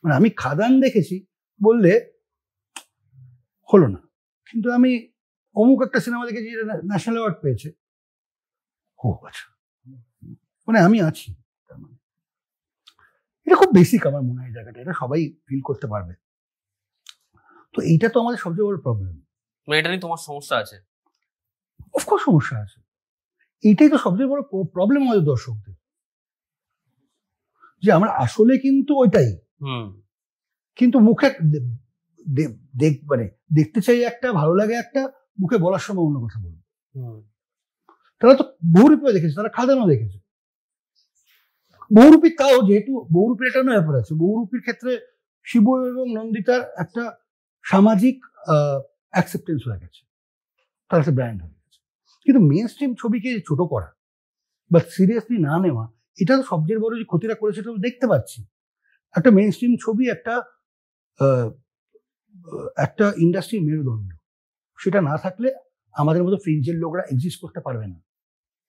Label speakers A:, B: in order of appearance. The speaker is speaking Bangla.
A: মানে আমি খাদান দেখেছি বললে হলো না, কিন্তু আমি অমুক একটা সিনেমা দেখেছি যেটা ন্যাশনাল অ্যাওয়ার্ড পেয়েছে, ও আচ্ছা, মানে আমি আছি। তার মানে এটা খুব বেসিক আমার মনে হয় জায়গাটা, এটা সবাই ফিল করতে পারবে। তো এইটা তো আমাদের সবচেয়ে বড় প্রবলেম।
B: মানে এটা নিয়ে তোমার সমস্যা আছে?
A: অফকোর্স সমস্যা আছে, এইটাই তো সবচেয়ে বড় প্রবলেম আমাদের দর্শকদের, যে আমরা আসলে কিন্তু ওইটাই, কিন্তু মুখে মানে দেখতে চাই একটা, ভালো লাগে একটা, মুখে বলার সময় অন্য কথা বলবো। তারা তো বহুরূপে দেখেছে, তারা খাদানও দেখেছে। বহুরূপী, তাও যেহেতু বহুরূপীর একটা ব্যাপার আছে, বহুরূপীর ক্ষেত্রে শিব এবং নন্দিতার একটা সামাজিক অ্যাকসেপ্টেন্স হয়ে গেছে, তার একটা ব্র্যান্ড হয়ে গেছে। কিন্তু মেন স্ট্রিম ছবিকে ছোট করা বা সিরিয়াসলি না নেওয়া, এটা তো সবচেয়ে বড় যে ক্ষতিটা করেছে, সেটা দেখতে পাচ্ছি। একটা মেন স্ট্রিম ছবি একটা ইন্ডাস্ট্রির মেরুদণ্ড, সেটা না থাকলে আমাদের মতো ফ্রিঞ্জের লোকরা এক্সিস্ট করতে পারবে না।